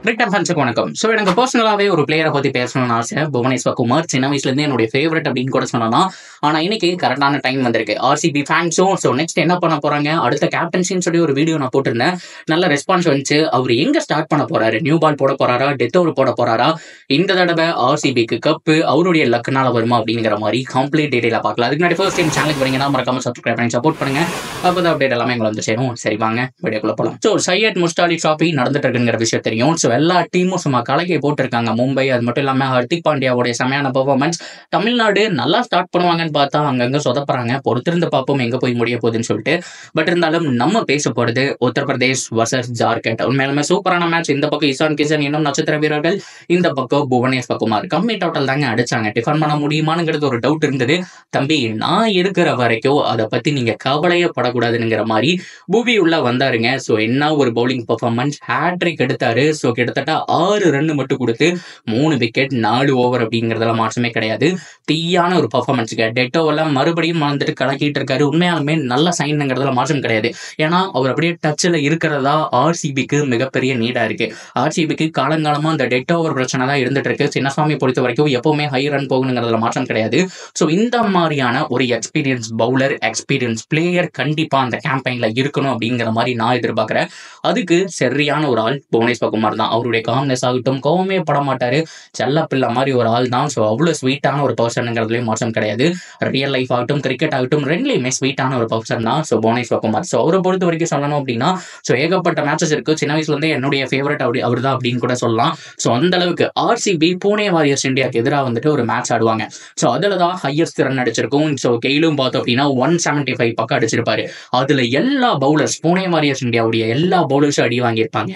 Return ஃபேன்ஸுக்கு வணக்கம். So எனக்கு பர்சனலாகவே ஒரு பிளேயரை பற்றி பேசணும்னு ஆசை. புவனேஸ்வர் குமார் சின்ன வயசுலேருந்து என்னுடைய ஃபேவரட் அப்படின்னு கூட சொல்லலாம். ஆனால் இன்னைக்கு கரெக்டான டைம் வந்திருக்கு. ஆர்சிபி ஃபேன்ஸும் ஸோ நெக்ஸ்ட் என்ன பண்ண போகிறாங்க, அடுத்த கேப்டன்சின்னு சொல்லி ஒரு வீடியோ நான் போட்டிருந்தேன். நல்ல ரெஸ்பான்ஸ் வந்துச்சு. அவர் எங்கே ஸ்டார்ட் பண்ண போறாரு, நியூ பால் போட போறாரா, டெத் ஓவர் போட போறாரா, இந்த தடவை ஆர்சிபிக்கு கப்பு அவருடைய லக்குனால வருமா அப்படிங்கிற மாதிரி கம்ப்ளீட் டீடைலாக பார்க்கலாம். அதுக்கு முன்னாடி ஃபர்ஸ்ட் டைம் சேனலுக்கு வரீங்கன்னா மறக்காம சப்ஸ்கிரைப் பண்ணி சப்போர்ட் பண்ணுங்க. அப்போ அப்டேட் எல்லாமே எங்களை வந்து சேரும். சரி வாங்க வீடியோக்குள்ள போகலாம். ஸோ சையத் முஸ்டாலி ட்ராஃபி நடந்துட்டு இருக்குங்கிற விஷயம் தெரியும். ஸோ எல்லா டீமும் சும்மா கலக்கி போட்டிருக்காங்க. மும்பை, அது மட்டும் இல்லாமல் ஹர்திக் பாண்டியாவுடைய செமையான பெர்ஃபார்மன்ஸ். தமிழ்நாடு நல்லா ஸ்டார்ட் பண்ணுவாங்கன்னு பார்த்தா அங்கங்க சொதப்புறாங்க. பொறுத்திருந்து பார்ப்போம் எங்க போய் முடிய போகுதுன்னு சொல்லிட்டு. பட் இருந்தாலும் நம்ம பேச போறது உத்தரப்பிரதேஷ் வர்சஸ் ஜார்க்கண்ட். உண்மையிலுமே சூப்பரான மேட்ச். இந்த பக்கம் இசான் கிஷன் இன்னும் நட்சத்திர வீரர்கள், இந்த பக்கம் புவனேஸ்வர் குமார் கம்மி டோட்டல் தாங்க அடிச்சாங்க. டிஃபன் பண்ண முடியுமானுங்கிறது ஒரு டவுட் இருந்தது. தம்பி நான் இருக்கிற வரைக்கும் அதை பத்தி நீங்க கவலையே படக்கூடாதுங்கிற மாதிரி பூவி உள்ள வந்தாருங்க. ஸோ என்ன ஒரு பவுலிங் பெர்ஃபார்மன்ஸ், ஹேட்ரிக் எடுத்தாரு. ஸோ கிட்டத்தட்ட 6 ரன் மட்டும் கொடுத்து 3 விக்கெட் 4 ஓவர் அப்படிங்கிறதுல மாற்றமே கிடையாது. தீயான ஒரு பெர்ஃபார்மன்ஸுக்கு டெட் ஓவர்லாம் மறுபடியும் வந்துட்டு கலக்கிட்டு இருக்காரு. உண்மையாலுமே நல்ல சைன்ங்கிறதுல மாற்றம் கிடையாது. ஏன்னா அவர் அப்படியே டச்சில் இருக்கிறதா ஆர்சிபிக்கு மிகப்பெரிய நீடா இருக்கு. ஆர்சிபிக்கு காலங்காலமா அந்த டெட் ஓவர் பிரச்சனை தான் இருந்துட்டு இருக்கு. சின்னசாமி பொறுத்த வரைக்கும் எப்பவுமே ஹை ரன் போகணுங்கிறதுல மாற்றம் கிடையாது. ஸோ இந்த மாதிரியான ஒரு எக்ஸ்பீரியன்ஸ் பவுலர், எக்ஸ்பீரியன்ஸ் பிளேயர் கண்டிப்பா அந்த கேம்பெயின்ல இருக்கணும் அப்படிங்கிற மாதிரி நான் எதிர்பார்க்கிறேன். அதுக்கு சரியான ஒரு ஆள் புவனேஸ்வர் குமார் தான். அவருடைய காம்னஸ் ஆகட்டும், கோவமே பட மாட்டாரு, செல்ல பிள்ளை மாதிரி ஒரு ஆள் தான். ஸோ அவ்வளோ ஸ்வீட்டான ஒரு பர்சனுங்கிறதுலையும் மாற்றம் கிடையாது. ரியல் லைஃப் ஆகட்டும், கிரிக்கெட் ஆகட்டும், ரெண்டுலையுமே ஸ்வீட்டான ஒரு பர்சன் தான் ஸோ புவனேஸ்வர் குமார். ஸோ அவரை பொறுத்த வரைக்கும் சொல்லணும் அப்படின்னா ஸோ ஏகப்பட்ட மேட்சஸ் இருக்கு. சின்ன வயசுலேருந்தே என்னுடைய ஃபேவரட் அவர் தான் அப்படின்னு கூட சொல்லலாம். ஸோ அந்த அளவுக்கு ஆர்சிபி பூனே வாரியர்ஸ் இந்தியாவுக்கு எதிராக வந்துட்டு ஒரு மேட்ச் ஆடுவாங்க. ஸோ அதில் தான் ஹையஸ்ட் ரன் அடிச்சிருக்கும். ஸோ கெயிலும் பார்த்தோம் அப்படின்னா 175 பக்கம் அடிச்சிருப்பாரு. அதுல எல்லா பவுலர்ஸ், பூனே வாரியர்ஸ் இந்தியாவுடைய எல்லா பவுலர்ஸும் அடி வாங்கியிருப்பாங்க.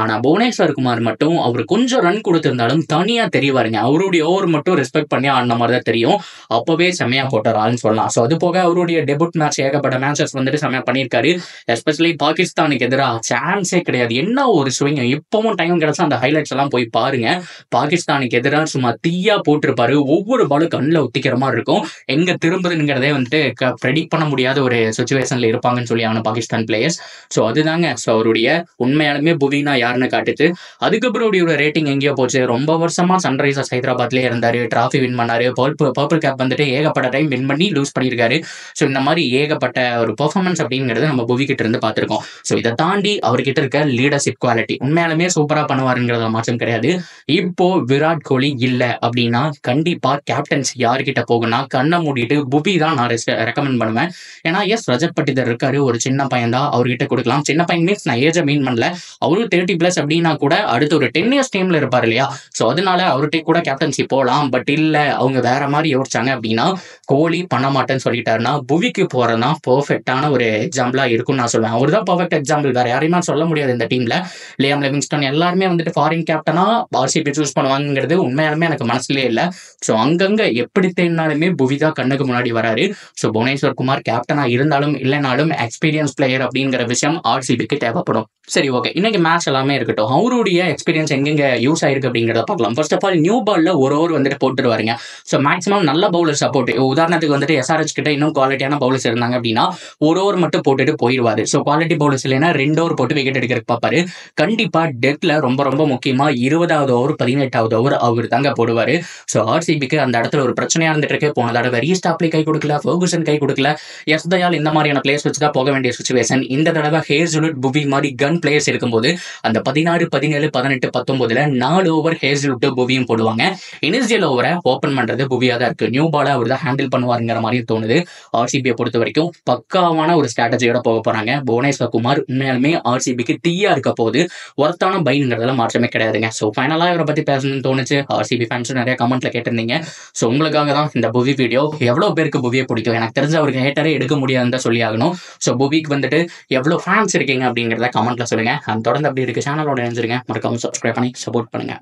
ஆனா புவனேஸ்வர் குமார் மட்டும் அவர் கொஞ்சம் ரன் கொடுத்திருந்தாலும் தனியா தெரியவாருங்க. அவருடைய ஓவர் மட்டும் ரெஸ்பெக்ட் பண்ணி ஆடின மாதிரி தான் தெரியும். அப்பவே செம்மையா போட்டாரான்னு சொல்லலாம். ஸோ அது போக அவருடைய டெபியூட் மேட்ச் ஏகப்பட்ட மேட்சஸ் வந்துட்டு செம்மையா பண்ணியிருக்காரு. எஸ்பெஷலி பாகிஸ்தானுக்கு எதிராக சான்ஸே கிடையாது. என்ன ஒரு ஸ்விங், இப்பவும் டைம் கிடைச்சா அந்த ஹைலைட்ஸ் எல்லாம் போய் பாருங்க. பாகிஸ்தானுக்கு எதிராக சும்மா தீயா போட்டிருப்பாரு. ஒவ்வொரு பாலும் கண்ணில் ஒத்திக்கிற மாதிரி இருக்கும். எங்க திரும்புதுங்கிறதே வந்துட்டு ப்ரெடிக்ட் பண்ண முடியாத ஒரு சுச்சுவேஷன்ல இருப்பாங்கன்னு சொல்லி அவன பாகிஸ்தான் பிளேயர்ஸ். ஸோ அதுதாங்க ஸோ அவருடைய உண்மையாலுமே புவினா யாருன்னு காட்டுது. அதுக்கப்புறம் அவருடைய ரேட்டிங் எங்கேயோ போச்சு. ரொம்ப வருஷமா சன்ரைசர்ஸ் ஹைதராபாத்லேயே இருந்தாரு. டிராஃபி வின் பண்ணாரு. பர்பிள் கேப் வந்துட்டு ஏகப்பட்ட டைம் வின் பண்ணி லூஸ் பண்ணியிருக்காரு. ஸோ இந்த மாதிரி ஏகப்பட்ட ஒரு பெர்ஃபார்மன்ஸ் அப்படிங்கிறது நம்ம புவி கிட்ட இருந்து பார்த்துருக்கோம். ஸோ இதை தாண்டி அவர்கிட்ட இருக்க லீடர்ஷிப் குவாலிட்டி உண்மையாலுமே சூப்பரா பண்ணுவாருங்கிறத மாற்றம் கிடையாது. இப்போ விராட் கோலி இல்லை அப்படின்னா கண்டிப்பா கேப்டன்ஸ் யார்கிட்ட போகும்னா கண்ணை மூடிட்டு புவி தான் நான் ரெக்கமெண்ட் பண்ணுவேன். ஏன்னா எஸ் ரஜத் பட்டிதர் இருக்காரு, ஒரு சின்ன பையன் தான், அவர்கிட்ட கொடுக்கலாம். சின்ன பையன் மீன்ஸ் நான் ஏஜை மீன் பண்ணல. அவரும் 30+ அப்படின்னா கூட அடுத்து ஒரு 10 years டீம்ல இருப்பார் இல்லையா. ஸோ அதனால அவர்கிட்ட கூட கேப்டன்சி போகலாம். பட் இல்லை, அவங்க வேற மாதிரி யோசிச்சாங்க அப்படின்னா கோலி பண்ண மாட்டேன்னு சொல்லிட்டாருன்னா புவிக்கு போறதுனா பெர்ஃபெக்டான ஒரு எக்ஸாம்பிளா இருக்கும்னு நான் சொல்லுவேன். அவர் தான் பெர்ஃபெக்ட் எக்ஸாம்பிள். வேற யாரையுமே சொல்ல முடியாது இந்த டீம்ல. லியாம் லிவிங்ஸ்டன் எல்லாருமே வந்துட்டு ஃபாரின் கேப்டனா ஆர்சிபி சூஸ் பண்ணுவாங்கிறது உண்மையாலுமே எனக்கு மனசுலேயே இல்லை. ஸோ அங்கங்க எப்படி தேடினாலுமே புவி தான் கண்ணுக்கு முன்னாடி வராரு. ஸோ புவனேஸ்வர் குமார் கேப்டனா இருந்தாலும் இல்லைனாலும் எக்ஸ்பீரியன்ஸ் பிளேயர் அப்படிங்கிற விஷயம் ஆர்சிபிக்கு தேவைப்படும். சரி ஓகே, இன்னைக்கு மேட்ச் எல்லாமே இருக்கட்டும். அவருடைய எக்ஸ்பீரியன்ஸ் எங்கெங்க யூஸ் ஆயிருக்கு அப்படிங்கிறத பார்க்கலாம். ஃபர்ஸ்ட் ஆஃப் ஆல் நியூ பால்ல ஒரு ஓவர் வந்துட்டு போட்டுருவாருங்க. ஸோ மேக்ஸிமம் நல்ல பவுலர் சப்போர்ட், உதாரணத்துக்கு வந்துட்டு எஸ்ஆர்ஹெச் கிட்ட இன்னும் குவாலிட்டியான பவுலர்ஸ் இருந்தாங்க அப்படின்னா ஒரு ஓவர் மட்டும் போட்டுட்டு போயிடுவாரு. ஸோ குவாலிட்டி பவுலர்ஸ் இல்லைன்னா 2 ஓவர் போட்டு விக்கெட் எடுக்கிறதுக்கு பார்ப்பாரு. கண்டிப்பா டெத்ல ரொம்ப ரொம்ப முக்கியமா 20வது ஓவர் 18வது ஓவர் அவர் தாங்க போடுவாரு. ஸோ ஆர்சிபிக்கு அந்த இடத்துல ஒரு பிரச்சனையா இருந்துட்டு இருக்கு. போன தடவை ரீஸ்டாப்லி கை கொடுக்கல, ஃபர்கூசன் கை கொடுக்கல, எஸ் தயால் இந்த மாதிரியான பிளேயர்ஸ் வச்சு தான் போக வேண்டிய சுச்சுவேஷன். இந்த தடவை ஹேசல்வுட், புவி மாதிரி கன் பிளேயர்ஸ் இருக்கும்போது அந்த 16, 17, 18, 19ல 4 ஓவர் ஹேசல்வுட் புவியும் போடுவாங்க. இனிஷியல் ஓவரை ஓபன் பண்றது புவியா தான் இருக்கு. நியூ பாலை அவர் தான் ஹேண்டில் பண்ணுவாருங்கிற மாதிரி தோணுது. ஆர்சிபியை பொறுத்த வரைக்கும் பக்காவான ஒரு ஸ்ட்ராட்டஜியோட போக போறாங்க. புவனேஸ்வர் குமார் உண்மையாலுமே ஆர்சிபிக்கு தீயா இருக்க போது ஒருத்தான பைனுங்கிறதுல மாற்றமே கிடையாதுங்க. ஸோ ஃபைனலா இவரை பத்தி பேசணும்னு தோணுச்சு. ஆர்சிபி ஃபேன்ஸ் நிறைய கமெண்ட்ல கேட்டிருந்தீங்க. ஸோ உங்களுக்காக தான் இந்த புவி வீடியோ. எவ்வளவு பேருக்கு புவியை பிடிக்கும், எனக்கு தெரிஞ்ச அவருக்கு ஹேட்டரே எடுக்க முடியாதுன்னு தான் சொல்லி ஆகணும். ஸோ புவிக்கு வந்துட்டு எவ்வளவு ஃபேன்ஸ் இருக்கீங்க அப்படிங்கிறத கமெண்ட்ல சொல்லுங்க. தொடர்ந்து அப்படி இருக்கு சேனலோட இணைஞ்சிருங்க. மறக்காம சப்ஸ்கிரைப் பண்ணி சப்போர்ட் பண்ணுங்க.